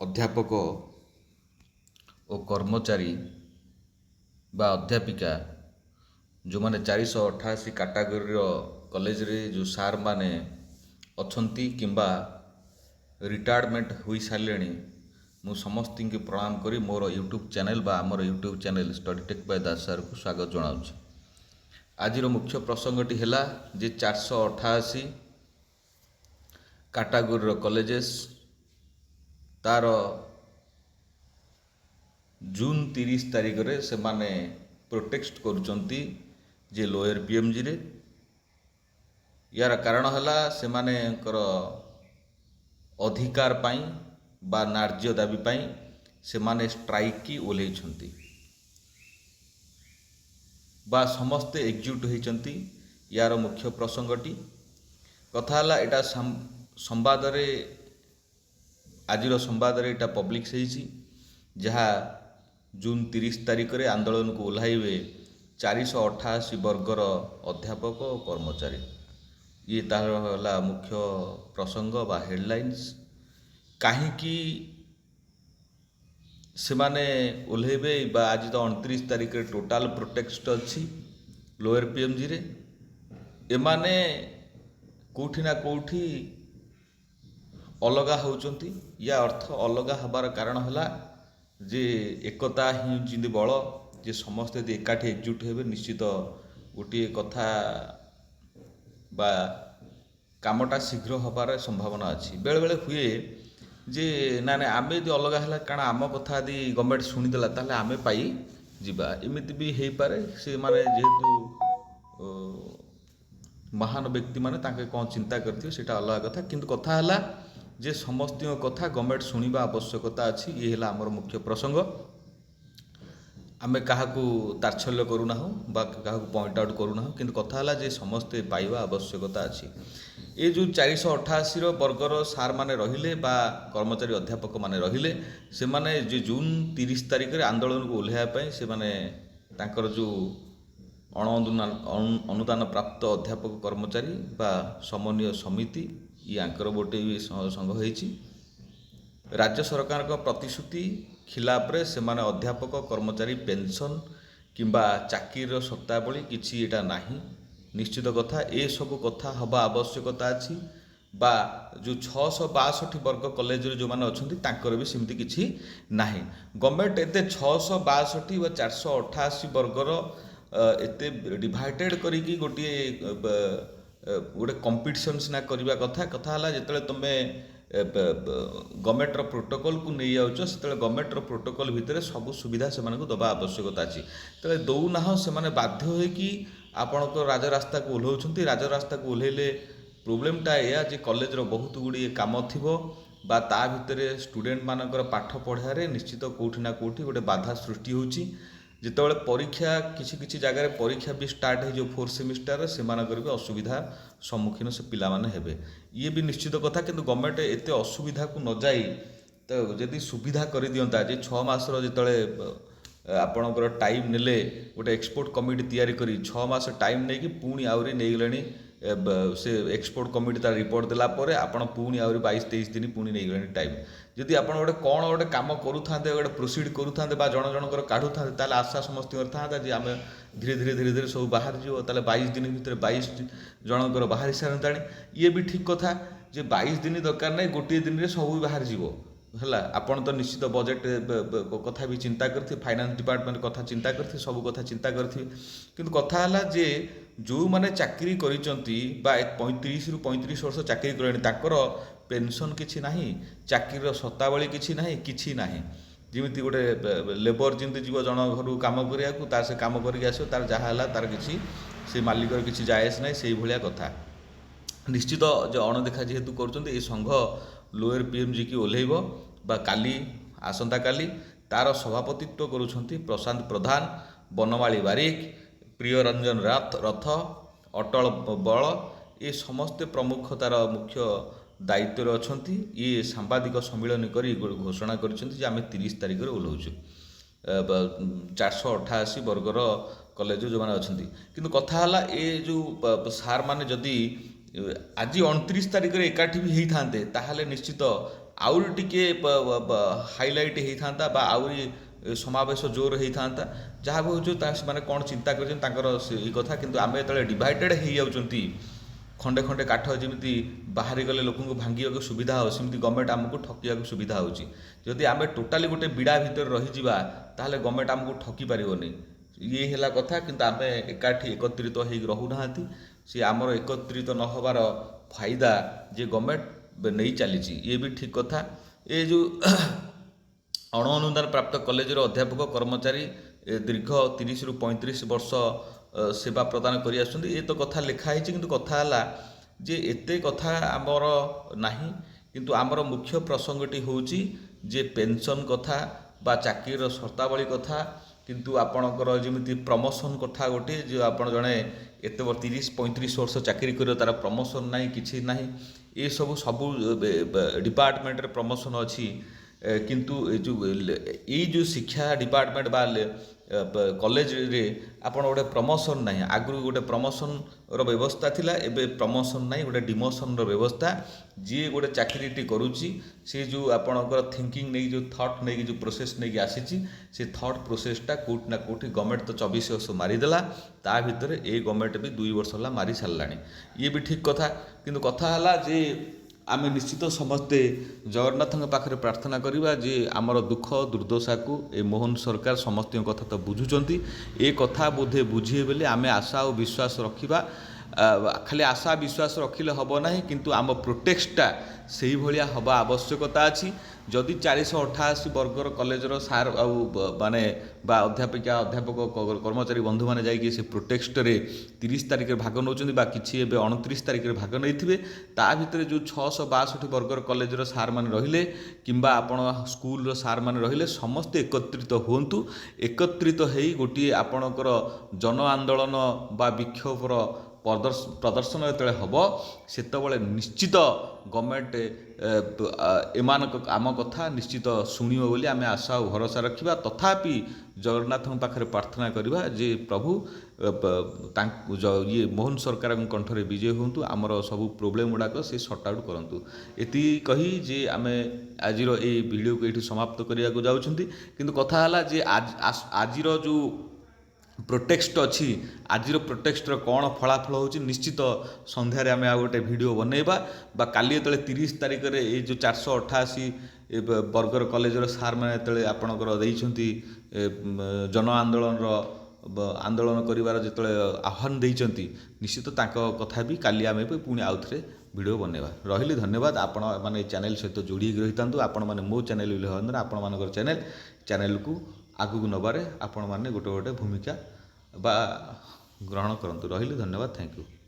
ଅଧ୍ୟାପକ ଓ କର୍ମଚାରୀ ବା ଅଧ୍ୟାପିକା ଯେଉଁମାନେ 488 କାଟାଗୋରୀର କଲେଜରେ ଯେଉଁ ସାର୍ମାନେ ଅଛନ୍ତି କିମ୍ବା ରିଟାୟାରମେଣ୍ଟ ହୋଇସାରିଲେଣି, ମୁଁ ସମସ୍ତଙ୍କୁ ପ୍ରଣାମ କରି ମୋର ୟୁଟ୍ୟୁବ୍ ଚ୍ୟାନେଲ୍ ବା ଆମର YouTube channel study tech by Das ସାର୍କୁ ସ୍ୱାଗତ ଜଣାଉଛି। ଆଜିର ମୁଖ୍ୟ ପ୍ରସଙ୍ଗଟି ହେଲା ଯେ 488 କାଟାଗୋରୀର କଲେଜେସ୍ ତାର ଜୁନ୍ 30 ତାରିଖରେ ସେମାନେ ପ୍ରୋଟେଷ୍ଟ କରୁଛନ୍ତି ଯେ ଲୋୟର ପିଏମ୍ଜିରେ। ୟାର କାରଣ ହେଲା ସେମାନଙ୍କର ଅଧିକାର ପାଇଁ ବା ନ୍ୟାର୍ଯ୍ୟ ଦାବି ପାଇଁ ସେମାନେ ଷ୍ଟ୍ରାଇକ୍ ଓହ୍ଲେଇଛନ୍ତି ବା ସମସ୍ତେ ଏକଜୁଟ ହୋଇଛନ୍ତି। ୟାର ମୁଖ୍ୟ ପ୍ରସଙ୍ଗଟି କଥା ହେଲା ଏଇଟା ସମ୍ବାଦରେ ଆଜିର ସମ୍ବାଦରେ ଏଇଟା ପବ୍ଲିକ୍ସ ହେଇଛି, ଯାହା ଜୁନ୍ 30 ତାରିଖରେ ଆନ୍ଦୋଳନକୁ ଓହ୍ଲାଇବେ 488 ବର୍ଗର ଅଧ୍ୟାପକ ଓ କର୍ମଚାରୀ। ଇଏ ତାହାର ହେଲା ମୁଖ୍ୟ ପ୍ରସଙ୍ଗ ବା ହେଡ଼ଲାଇନ୍ସ। କାହିଁକି ସେମାନେ ଓହ୍ଲେଇବେ ବା ଆଜି ତ 29 ତାରିଖରେ ଟୋଟାଲ ପ୍ରୋଟେଷ୍ଟ ଅଛି ଲୋୟର ପିଏମ୍ଜିରେ। ଏମାନେ କେଉଁଠି ନା କେଉଁଠି ଅଲଗା ହେଉଛନ୍ତି। ୟା ଅର୍ଥ ଅଲଗା ହେବାର କାରଣ ହେଲା ଯେ ଏକତା ହିଁ ଯେମିତି ବଳ, ଯେ ସମସ୍ତେ ଯଦି ଏକାଠି ଏକଜୁଟ ହେବେ ନିଶ୍ଚିତ ଗୋଟିଏ କଥା ବା କାମଟା ଶୀଘ୍ର ହେବାର ସମ୍ଭାବନା ଅଛି। ବେଳେବେଳେ ହୁଏ ଯେ ନା ଆମେ ଯଦି ଅଲଗା ହେଲା କାରଣ ଆମ କଥା ଯଦି ଗଭର୍ଣ୍ଣମେଣ୍ଟ ଶୁଣିଦେଲା ତାହେଲେ ଆମେ ପାଇ ଯିବା, ଏମିତି ବି ହେଇପାରେ। ସେମାନେ ଯେହେତୁ ମହାନ ବ୍ୟକ୍ତିମାନେ ତାଙ୍କେ କ'ଣ ଚିନ୍ତା କରିଥିବେ ସେଇଟା ଅଲଗା କଥା, କିନ୍ତୁ କଥା ହେଲା ଯେ ସମସ୍ତଙ୍କ କଥା ଗଭର୍ଣ୍ଣମେଣ୍ଟ ଶୁଣିବା ଆବଶ୍ୟକତା ଅଛି। ଇଏ ହେଲା ଆମର ମୁଖ୍ୟ ପ୍ରସଙ୍ଗ। ଆମେ କାହାକୁ ତାଚ୍ଛଲ୍ୟ କରୁନାହୁଁ ବା କାହାକୁ ପଏଣ୍ଟ ଆଉଟ୍ କରୁନାହୁଁ, କିନ୍ତୁ କଥା ହେଲା ଯେ ସମସ୍ତେ ପାଇବା ଆବଶ୍ୟକତା ଅଛି। ଏ ଯେଉଁ 488ର ବର୍ଗର ସାର୍ମାନେ ରହିଲେ ବା କର୍ମଚାରୀ ଅଧ୍ୟାପକମାନେ ରହିଲେ, ସେମାନେ ଯେ ଜୁନ୍ 30 ତାରିଖରେ ଆନ୍ଦୋଳନକୁ ଓହ୍ଲାଇବା ପାଇଁ ସେମାନେ ତାଙ୍କର ଯେଉଁ ଅନୁଦାନ ପ୍ରାପ୍ତ ଅଧ୍ୟାପକ କର୍ମଚାରୀ ବା ସମନ୍ୱୟ ସମିତି ୟାଙ୍କର ଗୋଟେ ସଂଘ ହେଇଛି। ରାଜ୍ୟ ସରକାରଙ୍କ ପ୍ରତିଶ୍ରୁତି ଖିଲାପରେ ସେମାନେ ଅଧ୍ୟାପକ କର୍ମଚାରୀ ପେନ୍ସନ୍ କିମ୍ବା ଚାକିରିର ସର୍ତ୍ତାବଳୀ କିଛି ଏଇଟା ନାହିଁ। ନିଶ୍ଚିତ କଥା ଏସବୁ କଥା ହେବା ଆବଶ୍ୟକତା ଅଛି। ବା ଯେଉଁ 662 ବର୍ଗ କଲେଜରେ ଯେଉଁମାନେ ଅଛନ୍ତି ତାଙ୍କର ବି ସେମିତି କିଛି ନାହିଁ। ଗଭର୍ଣ୍ଣମେଣ୍ଟ ଏତେ 662 ବା 488 ବର୍ଗର ଏତେ ଡିଭାଇଡେଡ଼ କରିକି ଗୋଟେ କମ୍ପିଟିସନ୍ ସିନା କରିବା କଥା ହେଲା ଯେତେବେଳେ ତୁମେ ଗଭର୍ଣ୍ଣମେଣ୍ଟର ପ୍ରୋଟୋକଲକୁ ନେଇଯାଉଛ ସେତେବେଳେ ଗଭର୍ଣ୍ଣମେଣ୍ଟର ପ୍ରୋଟୋକଲ ଭିତରେ ସବୁ ସୁବିଧା ସେମାନଙ୍କୁ ଦେବା ଆବଶ୍ୟକତା ଅଛି। ଯେତେବେଳେ ଦେଉନାହଁ ସେମାନେ ବାଧ୍ୟ ହୋଇକି ଆପଣଙ୍କ ରାଜରାସ୍ତାକୁ ଓହ୍ଲାଉଛନ୍ତି। ରାଜରାସ୍ତାକୁ ଓହ୍ଲାଇଲେ ପ୍ରୋବ୍ଲେମଟା ଏଇଆ ଯେ କଲେଜର ବହୁତ ଗୁଡ଼ିଏ କାମ ଥିବ ବା ତା ଭିତରେ ଷ୍ଟୁଡେଣ୍ଟମାନଙ୍କର ପାଠ ପଢ଼ାରେ ନିଶ୍ଚିତ କେଉଁଠି ନା କେଉଁଠି ଗୋଟେ ବାଧା ସୃଷ୍ଟି ହେଉଛି। ଯେତେବେଳେ ପରୀକ୍ଷା କିଛି ଜାଗାରେ ପରୀକ୍ଷା ବି ଷ୍ଟାର୍ଟ ହେଇଯିବ 4th ସେମିଷ୍ଟାରରେ, ସେମାନଙ୍କର ବି ଅସୁବିଧା ସମ୍ମୁଖୀନ ସେ ପିଲାମାନେ ହେବେ। ଇଏ ବି ନିଶ୍ଚିତ କଥା, କିନ୍ତୁ ଗଭର୍ଣ୍ଣମେଣ୍ଟ ଏତେ ଅସୁବିଧାକୁ ନ ଯାଇ ତ ଯଦି ସୁବିଧା କରିଦିଅନ୍ତା ଯେ 6 ମାସର ଯେତେବେଳେ ଆପଣଙ୍କର ଟାଇମ୍ ନେଲେ ଗୋଟେ ଏକ୍ସପୋର୍ଟ କମିଟି ତିଆରି କରି 6 ମାସ ଟାଇମ୍ ନେଇକି ପୁଣି ଆହୁରି ନେଇଗଲେଣି ସେ ଏକ୍ସପୋର୍ଟ କମିଟି ତାର ରିପୋର୍ଟ ଦେଲା ପରେ ଆପଣ ପୁଣି ଆହୁରି 22-23 ଦିନ ପୁଣି ନେଇଗଲେଣି ଟାଇମ୍। ଯଦି ଆପଣ କ'ଣ ଗୋଟେ କାମ କରୁଥାନ୍ତେ, ଗୋଟେ ପ୍ରୋସିଡ଼ କରୁଥାନ୍ତେ ବା ଜଣଙ୍କର କାଢ଼ୁଥାନ୍ତେ, ତାହେଲେ ଆଶା ସମସ୍ତଙ୍କର ଥାନ୍ତା ଯେ ଆମେ ଧୀରେ ଧୀରେ ସବୁ ବାହାରିଯିବ। ତାହେଲେ 22 ଦିନ ଭିତରେ 22 ଜଣଙ୍କର ବାହାରି ସାରନ୍ତାଣି। ଇଏ ବି ଠିକ୍ କଥା ଯେ 22 ଦିନ ଦରକାର ନାହିଁ, ଗୋଟିଏ ଦିନରେ ସବୁ ବାହାରିଯିବ ହେଲା। ଆପଣ ତ ନିଶ୍ଚିତ ବଜେଟ୍ କଥା ବି ଚିନ୍ତା କରିଥିବେ, ଫାଇନାନ୍ସ ଡିପାର୍ଟମେଣ୍ଟ କଥା ଚିନ୍ତା କରିଥିବେ, ସବୁ କଥା ଚିନ୍ତା କରିଥିବେ। କିନ୍ତୁ କଥା ହେଲା ଯେ ଯେଉଁମାନେ ଚାକିରି କରିଛନ୍ତି ବା 35ରୁ 35 ବର୍ଷ ଚାକିରି କଲେଣି ତାଙ୍କର ପେନ୍ସନ୍ କିଛି ନାହିଁ, ଚାକିରିର ସର୍ତ୍ତାବଳୀ କିଛି ନାହିଁ। ଯେମିତି ଗୋଟେ ଲେବର ଯେମିତି ଯିବ ଜଣ ଘରକୁ କାମ କରିବାକୁ, ତାର ସେ କାମ କରିକି ଆସିବ, ତାର ଯାହା ହେଲା ତାର କିଛି ସେ ମାଲିକର କିଛି ଜାଏଜ ନାହିଁ, ସେଇଭଳିଆ କଥା। ନିଶ୍ଚିତ ଯେ ଅଣଦେଖା ଯେହେତୁ କରୁଛନ୍ତି, ଏ ସଂଘ ଲୋୟର ପିଏମ୍ଜିକି ଓହ୍ଲାଇବ ବା ଆସନ୍ତାକାଲି ତାର ସଭାପତିତ୍ୱ କରୁଛନ୍ତି ପ୍ରଶାନ୍ତ ପ୍ରଧାନ, ବନମାଳୀ ବାରିକ, ପ୍ରିୟରଞ୍ଜନ ରଥ, ଅଟଳ ବଳ। ଏ ସମସ୍ତେ ପ୍ରମୁଖ ତାର ମୁଖ୍ୟ ଦାୟିତ୍ୱରେ ଅଛନ୍ତି। ଇଏ ସାମ୍ବାଦିକ ସମ୍ମିଳନୀ କରି ଘୋଷଣା କରିଛନ୍ତି ଯେ ଆମେ 30 ତାରିଖରେ ଓହ୍ଲାଉଛୁ 488 ବର୍ଗର କଲେଜ ଯେଉଁମାନେ ଅଛନ୍ତି। କିନ୍ତୁ କଥା ହେଲା ଏ ଯେଉଁ ସାର୍ମାନେ ଯଦି ଆଜି 29 ତାରିଖରେ ଏକାଠି ବି ହେଇଥାନ୍ତେ ତାହେଲେ ନିଶ୍ଚିତ ଆହୁରି ଟିକେ ହାଇଲାଇଟ୍ ହେଇଥାନ୍ତା ବା ଆହୁରି ସମାବେଶ ଜୋର ହେଇଥାନ୍ତା। ଯାହା ବି ହେଉଛୁ ସେମାନେ କ'ଣ ଚିନ୍ତା କରିଛନ୍ତି ତାଙ୍କର ଏଇ କଥା, କିନ୍ତୁ ଆମେ ଯେତେବେଳେ ଡିଭାଇଡେଡ଼ ହେଇଯାଉଛନ୍ତି, ଖଣ୍ଡେ ଖଣ୍ଡେ କାଠ ଯେମିତି ବାହାରିଗଲେ ଲୋକଙ୍କୁ ଭାଙ୍ଗିବାକୁ ସୁବିଧା ହେବ, ସେମିତି ଗଭର୍ଣ୍ଣମେଣ୍ଟ ଆମକୁ ଠକିବାକୁ ସୁବିଧା ହେଉଛି। ଯଦି ଆମେ ଟୋଟାଲି ଗୋଟେ ବିଡ଼ା ଭିତରେ ରହିଯିବା ତାହେଲେ ଗଭର୍ଣ୍ଣମେଣ୍ଟ ଆମକୁ ଠକି ପାରିବନି। ଇଏ ହେଲା କଥା, କିନ୍ତୁ ଆମେ ଏକାଠି ଏକତ୍ରିତ ହେଇକି ରହୁନାହାନ୍ତି। ସେ ଆମର ଏକତ୍ରିତ ନ ହେବାର ଫାଇଦା ଯେ ଗଭର୍ଣ୍ଣମେଣ୍ଟ ନେଇ ଚାଲିଛି, ଇଏ ବି ଠିକ୍ କଥା। ଏ ଯେଉଁ ଅଣ ଅନୁଦାନ ପ୍ରାପ୍ତ କଲେଜର ଅଧ୍ୟାପକ କର୍ମଚାରୀ ଦୀର୍ଘ 30ରୁ 35 ବର୍ଷ ସେବା ପ୍ରଦାନ କରି ଆସୁଛନ୍ତି, ଏ ତ କଥା ଲେଖା ହେଇଛି, କିନ୍ତୁ କଥା ହେଲା ଯେ ଏତେ କଥା ଆମର ନାହିଁ। କିନ୍ତୁ ଆମର ମୁଖ୍ୟ ପ୍ରସଙ୍ଗଟି ହେଉଛି ଯେ ପେନସନ୍ କଥା ବା ଚାକିରିର ସର୍ତ୍ତାବଳୀ କଥା। କିନ୍ତୁ ଆପଣଙ୍କର ଯେମିତି ପ୍ରମୋସନ୍ କଥା ଗୋଟିଏ, ଯେ ଆପଣ ଜଣେ ଏତେ 30-35 ବର୍ଷ ଚାକିରି କରିବ, ତା'ର ପ୍ରମୋସନ୍ ନାହିଁ, କିଛି ନାହିଁ। ଏସବୁ ସବୁ ଡିପାର୍ଟମେଣ୍ଟରେ ପ୍ରମୋସନ୍ ଅଛି, କିନ୍ତୁ ଏଇ ଯେଉଁ ଶିକ୍ଷା ଡିପାର୍ଟମେଣ୍ଟ ବା କଲେଜରେ ଆପଣ ଗୋଟେ ପ୍ରମୋସନ୍ ନାହିଁ। ଆଗରୁ ଗୋଟେ ପ୍ରମୋସନ୍ର ବ୍ୟବସ୍ଥା ଥିଲା, ଏବେ ପ୍ରମୋସନ୍ ନାହିଁ, ଗୋଟେ ଡିମୋସନ୍ର ବ୍ୟବସ୍ଥା। ଯିଏ ଗୋଟେ ଚାକିରିଟି କରୁଛି ସେ ଯେଉଁ ଆପଣଙ୍କର ଥିଙ୍କିଂ ନେଇକି ଯେଉଁ ଥଟ୍ ନେଇକି ଯେଉଁ ପ୍ରୋସେସ୍ ନେଇକି ଆସିଛି, ସେ ଥଟ୍ ପ୍ରୋସେସ୍ଟା କେଉଁଠି ନା କେଉଁଠି ଗଭର୍ଣ୍ଣମେଣ୍ଟ ତ 24 ବର୍ଷ ମାରିଦେଲା, ତା ଭିତରେ ଏଇ ଗଭର୍ଣ୍ଣମେଣ୍ଟ ବି 2 ବର୍ଷ ହେଲା ମାରି ସାରିଲାଣି। ଇଏ ବି ଠିକ୍ କଥା, କିନ୍ତୁ କଥା ହେଲା ଯେ ଆମେ ନିଶ୍ଚିତ ସମସ୍ତେ ଜଗନ୍ନାଥଙ୍କ ପାଖରେ ପ୍ରାର୍ଥନା କରିବା ଯେ ଆମର ଦୁଃଖ ଦୁର୍ଦ୍ଦଶାକୁ ଏ ମୋହନ ସରକାର ସମସ୍ତଙ୍କ କଥା ତ ବୁଝୁଛନ୍ତି, ଏ କଥା ବୋଧେ ବୁଝିବେ ବୋଲି ଆମେ ଆଶା ଆଉ ବିଶ୍ୱାସ ରଖିବା। ଖାଲି ଆଶା ବିଶ୍ୱାସ ରଖିଲେ ହେବ ନାହିଁ, କିନ୍ତୁ ଆମ ପ୍ରୋଟେକ୍ଟଟା ସେଇଭଳିଆ ହେବା ଆବଶ୍ୟକତା ଅଛି। ଯଦି 488 ବର୍ଗର କଲେଜର ସାର୍ ଆଉ ମାନେ ବା ଅଧ୍ୟାପିକା ଅଧ୍ୟାପକ କର୍ମଚାରୀ ବନ୍ଧୁମାନେ ଯାଇକି ସେ ପ୍ରୋଟେଷ୍ଟରେ 30 ତାରିଖରେ ଭାଗ ନେଉଛନ୍ତି ବା କିଛି ଏବେ 29 ତାରିଖରେ ଭାଗ ନେଇଥିବେ, ତା ଭିତରେ ଯେଉଁ 662 ବର୍ଗର କଲେଜର ସାର୍ମାନେ ରହିଲେ କିମ୍ବା ଆପଣ ସ୍କୁଲର ସାର୍ମାନେ ରହିଲେ, ସମସ୍ତେ ଏକତ୍ରିତ ହୁଅନ୍ତୁ। ଏକତ୍ରିତ ହେଇ ଗୋଟିଏ ଆପଣଙ୍କର ଜନ ଆନ୍ଦୋଳନ ବା ବିକ୍ଷୋଭର ପ୍ରଦର୍ଶନ ଯେତେବେଳେ ହେବ, ସେତେବେଳେ ନିଶ୍ଚିତ ଗଭର୍ଣ୍ଣମେଣ୍ଟ ଏମାନଙ୍କ ଆମ କଥା ନିଶ୍ଚିତ ଶୁଣିବ ବୋଲି ଆମେ ଆଶା ଆଉ ଭରସା ରଖିବା। ତଥାପି ଜଗନ୍ନାଥଙ୍କ ପାଖରେ ପ୍ରାର୍ଥନା କରିବା ଯେ ପ୍ରଭୁ ଇଏ ମୋହନ ସରକାରଙ୍କ କଣ୍ଠରେ ବିଜୟ ହୁଅନ୍ତୁ, ଆମର ସବୁ ପ୍ରୋବ୍ଲେମ୍ ଗୁଡ଼ାକ ସେ ସର୍ଟ ଆଉଟ୍ କରନ୍ତୁ। ଏତିକି କହି ଯେ ଆମେ ଆଜିର ଏଇ ଭିଡ଼ିଓକୁ ଏଇଠି ସମାପ୍ତ କରିବାକୁ ଯାଉଛନ୍ତି। କିନ୍ତୁ କଥା ହେଲା ଯେ ଆଜିର ଯେଉଁ ପ୍ରୋଟେକ୍ଟ ଅଛି, ଆଜିର ପ୍ରୋଟେକ୍ଟର କ'ଣ ଫଳାଫଳ ହେଉଛି, ନିଶ୍ଚିତ ସନ୍ଧ୍ୟାରେ ଆମେ ଆଉ ଗୋଟେ ଭିଡ଼ିଓ ବନେଇବା ବା କାଲି ଯେତେବେଳେ 30 ତାରିଖରେ ଏଇ ଯେଉଁ 488 ବର୍ଗର କଲେଜର ସାର୍ମାନେ ଯେତେବେଳେ ଆପଣଙ୍କର ଦେଇଛନ୍ତି ଜନ ଆନ୍ଦୋଳନ କରିବାର ଯେତେବେଳେ ଆହ୍ୱାନ ଦେଇଛନ୍ତି, ନିଶ୍ଚିତ ତାଙ୍କ କଥା ବି କାଲି ଆମେ ପୁଣି ଆଉଥରେ ଭିଡ଼ିଓ ବନେଇବା। ରହିଲି, ଧନ୍ୟବାଦ। ଆପଣମାନେ ଏ ଚ୍ୟାନେଲ୍ ସହିତ ଯୋଡ଼ି ହେଇକି ରହିଥାନ୍ତୁ। ଆପଣମାନେ ମୋ ଚ୍ୟାନେଲ୍ ବୋଲି ଭାବନ୍ତୁ ନା, ଆପଣମାନଙ୍କର ଚ୍ୟାନେଲ୍କୁ ଆଗକୁ ନେବାରେ ଆପଣମାନେ ଗୋଟେ ଭୂମିକା ବା ଗ୍ରହଣ କରନ୍ତୁ। ରହିଲି, ଧନ୍ୟବାଦ, ଥ୍ୟାଙ୍କ ୟୁ।